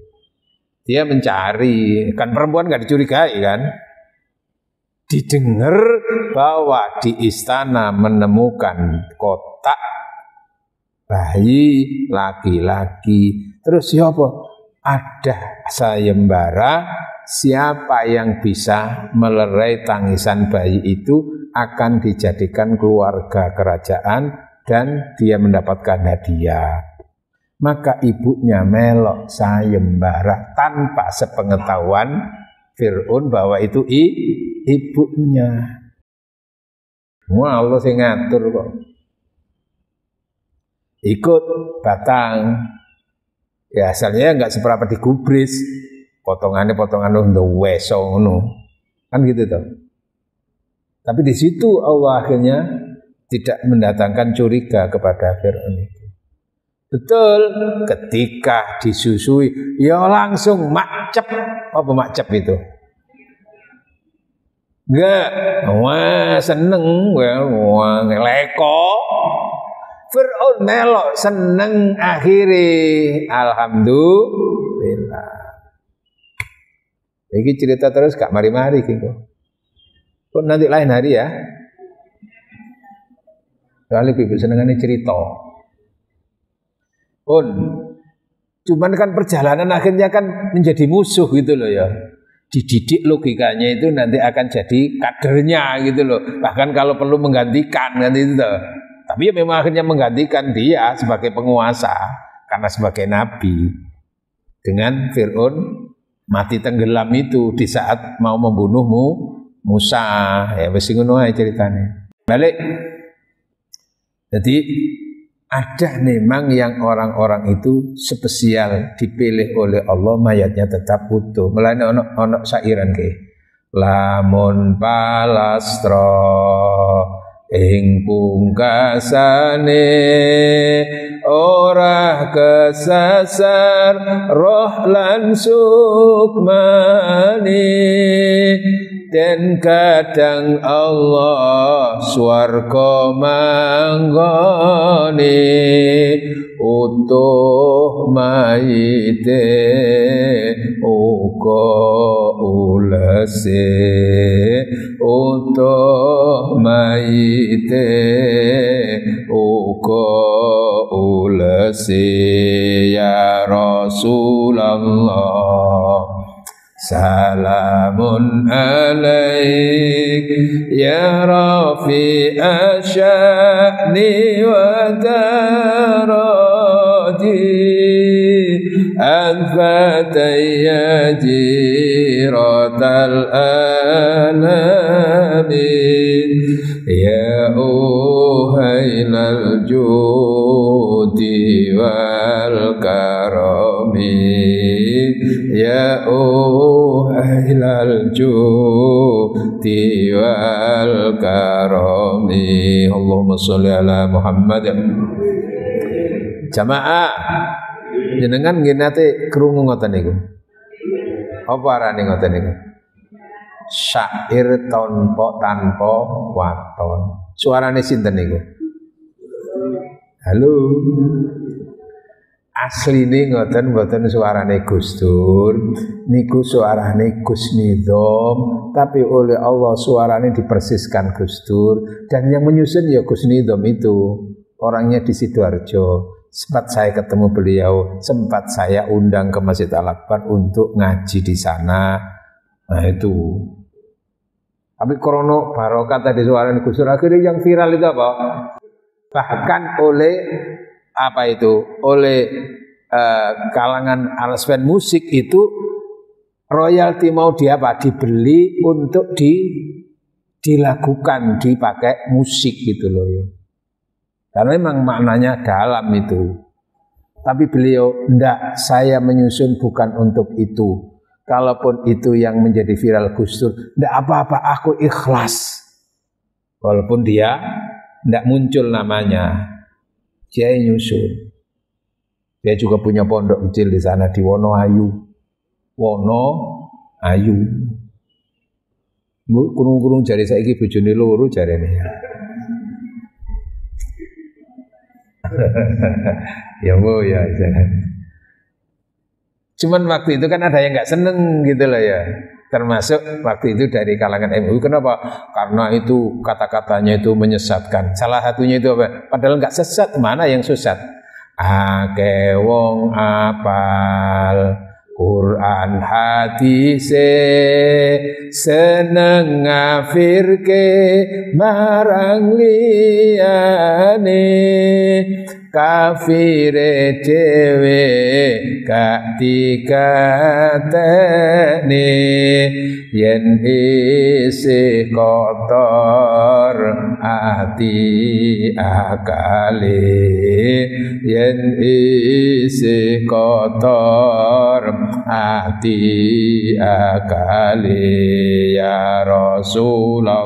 S1: Dia mencari, kan perempuan nggak dicurigai kan, didengar bahwa di istana menemukan kotak bayi laki-laki. Terus siapa? Ada sayembara, siapa yang bisa melerai tangisan bayi itu akan dijadikan keluarga kerajaan dan dia mendapatkan hadiah. Maka ibunya melok sayembara tanpa sepengetahuan Fir'aun bahwa itu ibunya. Wah, Allah sing ngatur kok. Ikut batang. Ya asalnya enggak seberapa digubris. Potongan udah weso ngono. Kan gitu toh. Tapi di situ Allah akhirnya tidak mendatangkan curiga kepada Fir'aun itu. Betul, ketika disusui, ya langsung macep. Apa macep itu? Enggak, wah seneng, wah ngeleko. Fir'aun melok seneng akhirnya, alhamdulillah. Ini cerita terus gak mari-mari gitu. Pun nanti lain hari ya. Kali ibu senengannya cerita. Pun, cuman kan perjalanan akhirnya kan menjadi musuh gitu loh ya. Dididik logikanya itu nanti akan jadi kadernya gitu loh. Bahkan kalau perlu menggantikan kan itu loh. Tapi ya memang akhirnya menggantikan dia sebagai penguasa karena sebagai nabi. Dengan Fir'aun mati tenggelam itu di saat mau membunuhmu Musa. Ya wis ngono ae ceritane. Balik. Jadi ada memang yang orang-orang itu spesial dipilih oleh Allah mayatnya tetap utuh. Mulane ono sairan ke. Lamun palastra ing pungkasane ora kesasar roh lan sukmane dan kadang Allah swarga manggone utuh mayite uga ulese utuh mayite uga ulese ya Rasulullah. Salamun alaik ya rafi'a sya'ni wa daraji al-fatayya jiratal alamin ya uhailal judi wal karami ya uhailal judi wal karami. Allahumma sholli ala Muhammad. Jamaah jenengan nggih nate krungu ngoten niku. Apa arane ngoten niku? Syair tanpa waton. Suarane sinten niku? Halo. Asline ngoten mboten suarane Gus Dur, niku suarane Gus Nidom, tapi oleh Allah suarane dipersiskan Gus Dur dan yang menyusun ya Gus Nidom itu. Orangnya di Sidoarjo. Sempat saya ketemu beliau, sempat saya undang ke Masjid Al-Akbar untuk ngaji di sana. Nah itu. Tapi krono barokah tadi suarane Gus Dur akhirnya yang viral itu apa? Bahkan oleh apa itu oleh kalangan arspen musik itu royalti mau dibeli untuk dilakukan dipakai musik gitu loh ya. Karena memang maknanya dalam itu. Tapi beliau enggak, saya menyusun bukan untuk itu. Kalaupun itu yang menjadi viral Gus Dur, enggak apa-apa, aku ikhlas. Walaupun dia enggak muncul namanya. Dia nyusun. Dia juga punya pondok kecil di sana di Wonoayu. Kurung-kurung jari saiki bojone loro jarene. Ya Bu ya. Cuman waktu itu kan ada yang enggak seneng gitu loh ya. termasuk waktu itu dari kalangan MUI. Kenapa? Karena itu kata-katanya itu menyesatkan. Salah satunya itu apa? Padahal nggak sesat, mana yang sesat? Ake wong apal Quran hadise seneng ngafirke marang liyane kafire dhewe gak dikateni yen isih kotor ati akale yen isih kotor ati akale ya Rasulullah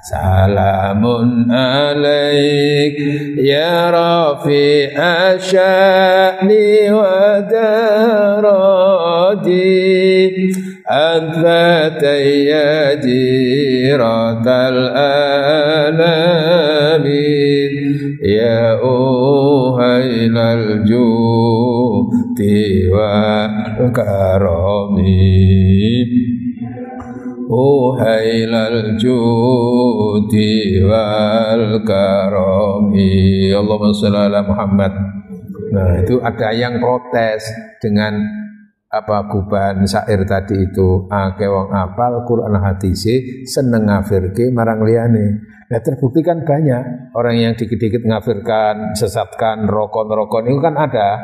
S1: Salamun alaik ya rafi'a sya'ni wa daradi adfataya jiratal alamin ya uhailal judi wa karami Uhailal judi wal karami Allahumma sholli ala Muhammad. Nah itu ada yang protes dengan apa guban syair tadi itu akeh wong apal Quran hadise seneng ngafirke marang liyane. Nah terbukti kan banyak orang yang dikit-dikit ngafirkan, sesatkan, rokon-rokon itu kan ada.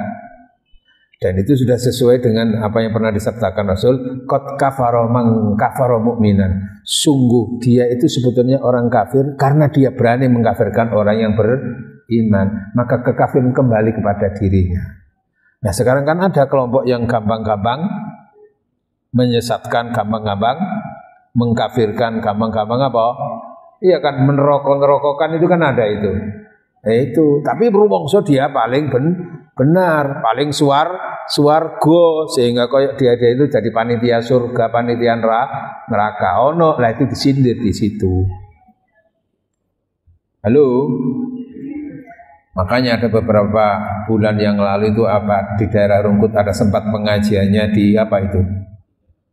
S1: Dan itu sudah sesuai dengan apa yang pernah disabdakan Rasul, qad kafara man kafara mu'minan. Sungguh dia itu sebetulnya orang kafir karena dia berani mengkafirkan orang yang beriman, maka kekafiran kembali kepada dirinya. Nah, sekarang kan ada kelompok yang gampang-gampang menyesatkan, gampang-gampang mengkafirkan, gampang-gampang apa? Iya kan menerokok-nerokokkan itu kan ada itu. Itu, tapi rumangsa dia paling benar, paling swarga sehingga koyok dia itu jadi panitia surga, panitia neraka. Ono lah itu disindir di situ. Halo. Makanya ada beberapa bulan yang lalu itu apa di daerah Rungkut ada sempat pengajiannya di apa itu.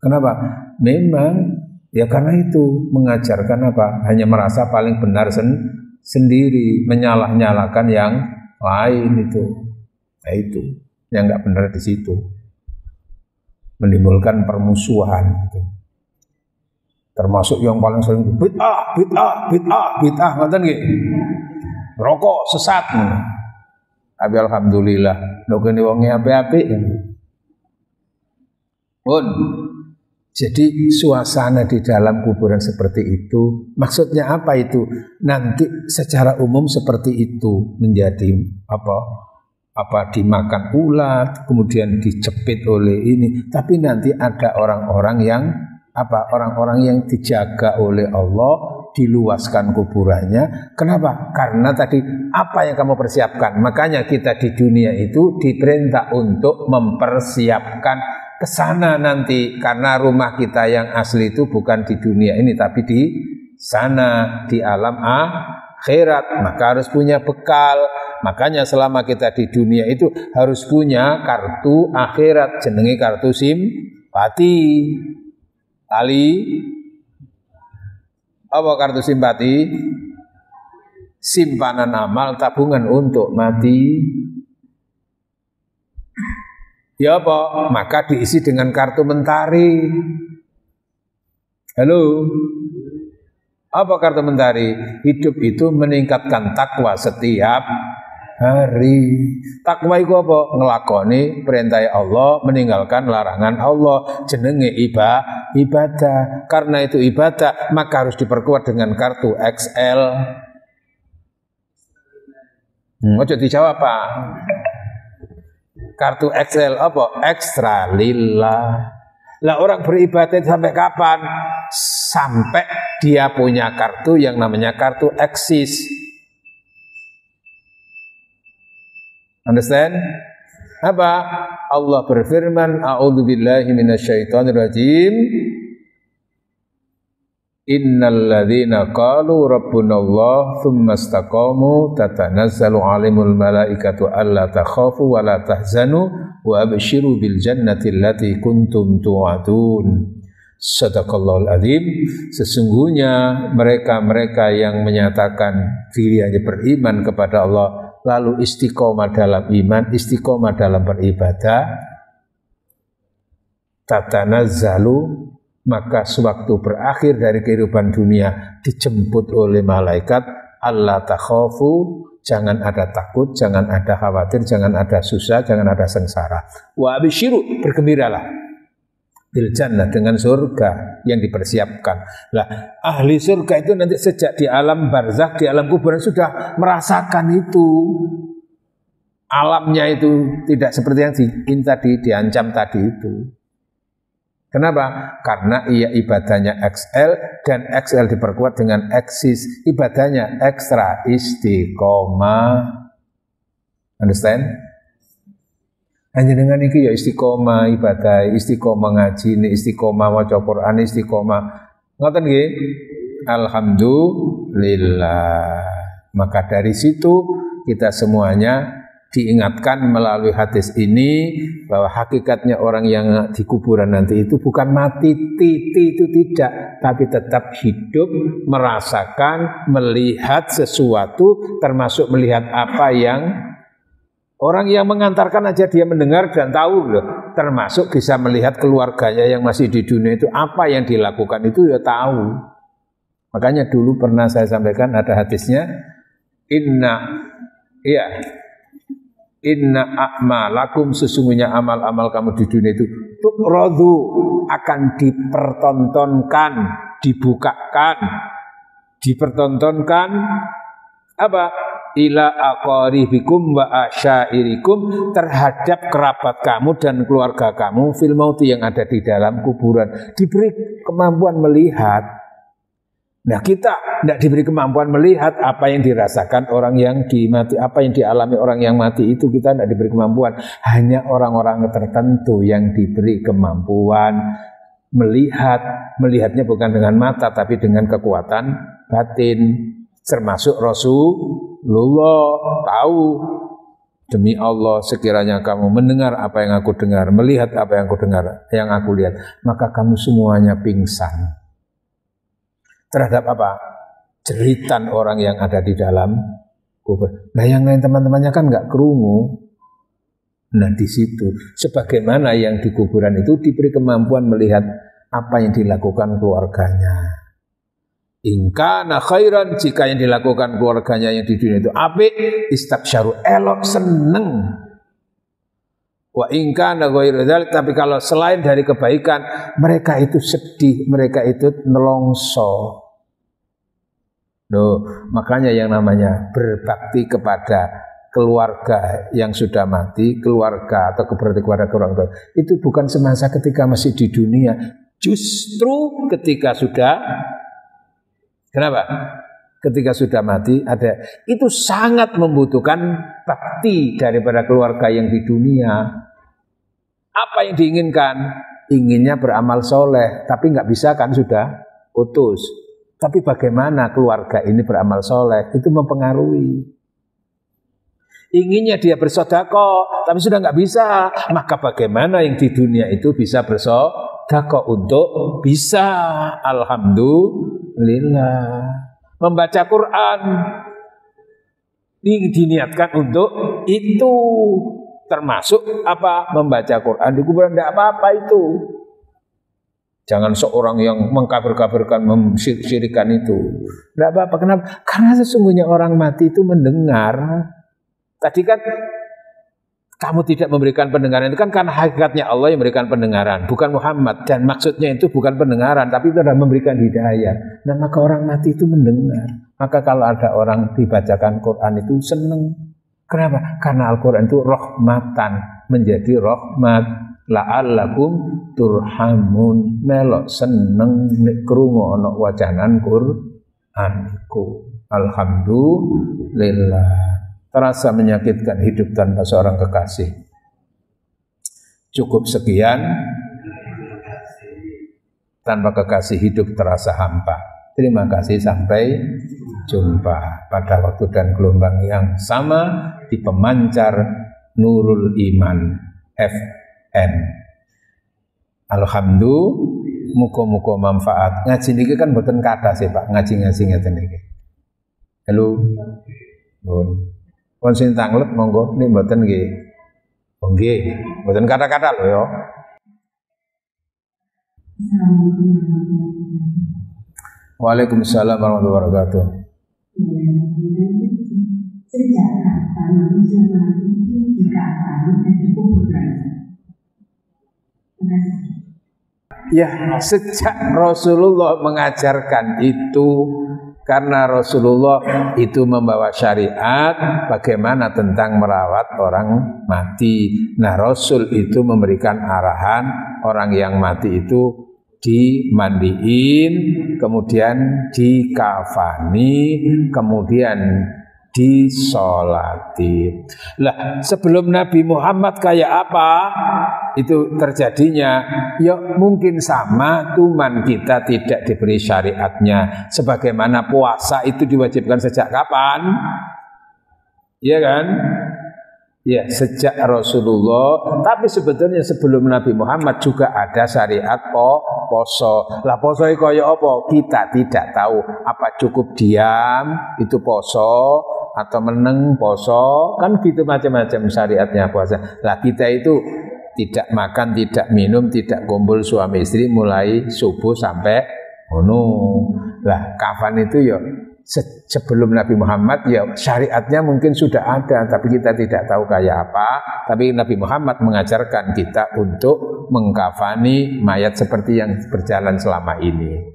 S1: Kenapa? Memang ya karena itu mengajarkan apa? Hanya merasa paling benar sendiri, menyalah-nyalakan yang lain itu. Nah itu yang nggak benar di situ, menimbulkan permusuhan. Gitu. Termasuk yang paling sering bid'ah, ngoten nggih. Rokok sesat. Tapi alhamdulillah, nukeni wonge apik-apik. Pun. Jadi suasana di dalam kuburan seperti itu, maksudnya apa itu? Nanti secara umum seperti itu menjadi apa dimakan ulat, kemudian dicepit oleh ini. Tapi nanti ada orang-orang yang orang-orang yang dijaga oleh Allah, diluaskan kuburannya. Kenapa? Karena tadi apa yang kamu persiapkan. Makanya kita di dunia itu diperintah untuk mempersiapkan ke sana nanti, karena rumah kita yang asli itu bukan di dunia ini tapi di sana, di alam akhirat. Maka harus punya bekal. Makanya selama kita di dunia itu harus punya kartu akhirat, jenenge kartu simpati. Ali apa kartu simpati? Simpanan amal, tabungan untuk mati. Ya apa? Maka diisi dengan kartu mentari. Halo. Apa kartu mentari? Hidup itu meningkatkan takwa setiap hari. Takwa itu apa? Ngelakoni perintah Allah, meninggalkan larangan Allah. Jenenge ibadah. Karena itu ibadah, maka harus diperkuat dengan kartu XL. Ojo dijawab Pak. Kartu XL apa? Ekstra lillah. Lah orang beribadah sampai kapan? Sampai dia punya kartu yang namanya kartu eksis. Understand? Apa? Allah berfirman, a'udzubillahi minasyaitonirrajim. Innal ladzina qalu rabbunallah tsumma istaqamu tatanazzalu 'alaihimul malaikatu alla takhafu wa la tahzanu wa abshiru bil jannati allati kuntum tu'adun. Shadaqallahul adzim. Sesungguhnya mereka-mereka yang menyatakan dirinya beriman kepada Allah lalu istiqomah dalam iman, istiqomah dalam beribadah, tatanazzalu, maka sewaktu berakhir dari kehidupan dunia dijemput oleh malaikat, alla takhafu, jangan ada takut, jangan ada khawatir, jangan ada susah, jangan ada sengsara. Wa absyiru, bergembiralah bil jannah, dengan surga yang dipersiapkan. Lah, ahli surga itu nanti sejak di alam barzakh, di alam kuburan sudah merasakan itu. Alamnya itu tidak seperti yang diancam tadi itu. Kenapa? Karena ia ibadahnya XL dan XL diperkuat dengan eksis, ibadahnya ekstra, istiqomah. Understand? Hanya dengan iki ya istiqomah ibadah, istiqomah ngaji, istiqomah maca Quran, istiqomah. Ngoten nggih? Alhamdulillah. Maka dari situ kita semuanya diingatkan melalui hadis ini bahwa hakikatnya orang yang di kuburan nanti itu bukan mati, itu tidak, tapi tetap hidup, merasakan, melihat sesuatu, termasuk melihat apa yang orang yang mengantarkan aja dia mendengar dan tahu loh, termasuk bisa melihat keluarganya yang masih di dunia itu apa yang dilakukan itu ya tahu. Makanya dulu pernah saya sampaikan ada hadisnya, Inna a'malakum, sesungguhnya amal-amal kamu di dunia itu tu'radu, akan dipertontonkan, dibukakan, dipertontonkan apa? Ila aqaribikum wa asyairikum, terhadap kerabat kamu dan keluarga kamu fil mauti, yang ada di dalam kuburan, diberi kemampuan melihat. Nah, kita tidak diberi kemampuan melihat apa yang dirasakan orang yang dimati, apa yang dialami orang yang mati itu kita tidak diberi kemampuan. Hanya orang-orang tertentu yang diberi kemampuan melihat. Melihatnya bukan dengan mata tapi dengan kekuatan batin. Termasuk Rasulullah tahu, demi Allah sekiranya kamu mendengar apa yang aku dengar, melihat apa yang aku dengar, yang aku lihat, maka kamu semuanya pingsan. Terhadap apa? Jeritan orang yang ada di dalam kubur. Nah, yang lain teman-temannya kan nggak kerungu. Nah, di situ sebagaimana yang di kuburan itu diberi kemampuan melihat apa yang dilakukan keluarganya. Ingkana khairan, jika yang dilakukan keluarganya yang di dunia itu apik, istabsyaru, elok, seneng. Wa ingkana ghairu dzalik, tapi kalau selain dari kebaikan, mereka itu sedih, mereka itu nelongso. Loh, makanya yang namanya berbakti kepada keluarga yang sudah mati, keluarga atau berbakti kepada orang tua, itu bukan semasa ketika masih di dunia, justru ketika sudah, kenapa? Ketika sudah mati ada, itu sangat membutuhkan bakti daripada keluarga yang di dunia. Apa yang diinginkan? Inginnya beramal soleh, tapi nggak bisa kan, sudah putus. Tapi bagaimana keluarga ini beramal soleh, itu mempengaruhi. Inginnya dia bersedekah, tapi sudah nggak bisa. Maka bagaimana yang di dunia itu bisa bersedekah untuk bisa? Alhamdulillah. Membaca Quran diniatkan untuk itu, termasuk apa? Membaca Quran di kuburan tidak apa-apa itu. Jangan seorang yang mengkafir-kafirkan, mensyirikan itu. Tidak apa-apa. Kenapa? Karena sesungguhnya orang mati itu mendengar. Tadi kan kamu tidak memberikan pendengaran itu kan karena hakikatnya Allah yang memberikan pendengaran, bukan Muhammad. Dan maksudnya itu bukan pendengaran, tapi itu adalah memberikan hidayah. Nah, maka orang mati itu mendengar. Maka kalau ada orang dibacakan Quran itu senang. Kenapa? Karena Al-Quran itu rahmatan, menjadi rahmat. La'allakum turhamun, melok seneng nek krungu ana wacanan Quran iku. Alhamdulillah. Terasa menyakitkan hidup tanpa seorang kekasih. Cukup sekian. Tanpa kekasih hidup terasa hampa. Terima kasih, sampai jumpa pada waktu dan gelombang yang sama di Pemancar Nurul Iman FM. Alhamdulillah, muga-muga manfaat. Ngaji niki kan mboten kathah sih Pak, ngaji-ngaji ngeten niki. Halo. Nun. Pun sing tanglet monggo, nek mboten nggih. Oh nggih, mboten kata-kata lho ya. Waalaikumsalam warahmatullahi wabarakatuh. Sejak kapan manusia mati itu dikafani dan dikuburkan? Ya, sejak Rasulullah mengajarkan itu, karena Rasulullah itu membawa syariat bagaimana tentang merawat orang mati. Nah, Rasul itu memberikan arahan orang yang mati itu dimandiin, kemudian dikafani, kemudian disolati. Lah, sebelum Nabi Muhammad kayak apa itu terjadinya? Ya mungkin sama, cuman kita tidak diberi syariatnya. Sebagaimana puasa itu diwajibkan sejak kapan? Iya kan? Ya, sejak Rasulullah. Tapi sebetulnya sebelum Nabi Muhammad juga ada syariat poso. Lah poso iki kaya apa? Kita tidak tahu. Apa cukup diam itu poso atau meneng poso? Kan gitu macam-macam syariatnya puasa. Lah kita itu tidak makan, tidak minum, tidak kumpul suami istri mulai subuh sampai Lah kafan itu ya sebelum Nabi Muhammad ya syariatnya mungkin sudah ada, tapi kita tidak tahu kayak apa. Tapi Nabi Muhammad mengajarkan kita untuk mengkafani mayat seperti yang berjalan selama ini.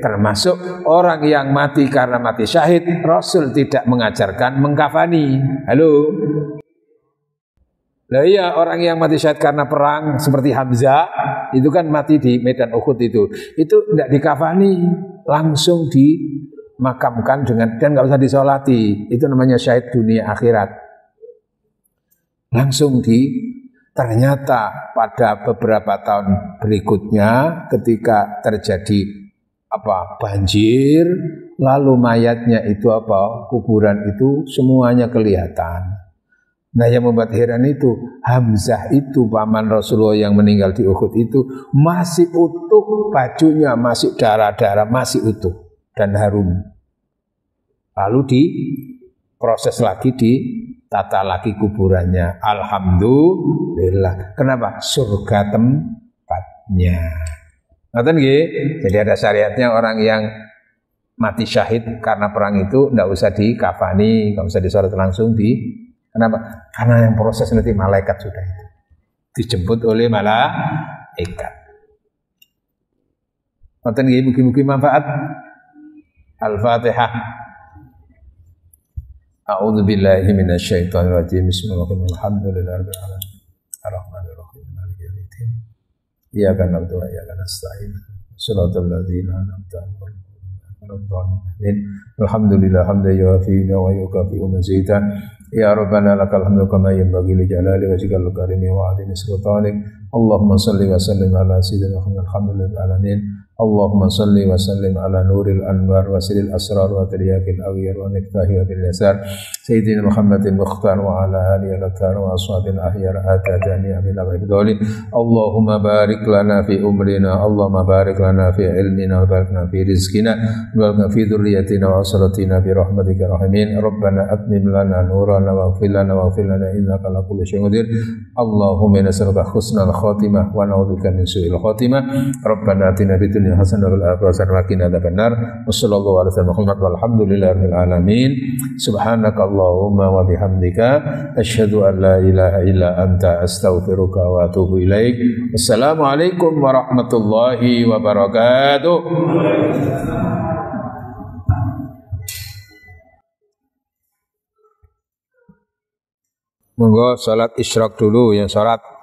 S1: Termasuk orang yang mati karena mati syahid, Rasul tidak mengajarkan mengkafani. Halo. Lah iya, orang yang mati syahid karena perang seperti Hamzah itu kan mati di medan Uhud itu tidak dikafani, langsung dimakamkan dan nggak usah disolati. Itu namanya syahid dunia akhirat. Langsung ternyata pada beberapa tahun berikutnya ketika terjadi banjir, lalu mayatnya itu kuburan itu semuanya kelihatan. Nah, yang membuat heran itu Hamzah itu paman Rasulullah yang meninggal di Uhud itu masih utuh, bajunya masih darah-darah, masih utuh dan harum. Lalu diproses lagi, ditata lagi kuburannya. Alhamdulillah. Kenapa? Surga tempatnya. Ngerti nggih? Jadi ada syariatnya orang yang mati syahid karena perang itu tidak usah dikafani, tidak usah disolat langsung Kenapa? Karena yang proses nanti malaikat sudah itu dijemput oleh malaikat. Ngerti nggih? Mugi-mugi manfaat. Al-Fatihah. A'udzu billahi minasyaitonir rajim. Bismillahirrahmanirrahim. Alhamdulillahirabbil alamin. Arrahmanirrahim. Maliki yaumiddin. Iyyaka na'budu wa iyyaka nasta'in. Shiratal ladzina an'amta 'alaihim. Alhamdulillah hamdan yuwafi wa yukafi mazidan. Ya Rabbana lakal hamdu kama yanbaghi li jalali wajhikal karimi wa 'azimi sultanik. Allahumma shalli wa sallim ala sayyidina Muhammad alhamdulillahil alamin. Allahumma salli wa sallim ala nuril anwar wa sirril asrar wa tiryakil awiyar wa miftahi wa bil yasar sayyidina Muhammadin mukhtar wa ala alihi al-athar wa ashabil ahyar atadani abil abdoli. Allahumma barik lana fi umrina, Allahumma barik lana fi ilmina wa barik lana fi rizqina wa barik fi dhurriyyatina wa asratina bi rahmatika rahimin. Rabbana atmim lana nurana wa ighfir lana wa ighfir lana innaka ala kulli syai'in qadir. Allahumma nas'aluka husnal khatimah wa na'udzubika min su'il khatimah. Rabbana atina fid dunya hasanah wal akhirati hasanah wa qina adzabannar. Wassallallahu ala sayyidina Muhammad walhamdulillahirabbil alamin. Subhanaka Allahumma wa bihamdika asyhadu an la ilaha illa anta astaghfiruka wa atubu ilaik. Wassalamualaikum warahmatullahi wabarakatuh. Monggo salat isyraq dulu yang salat.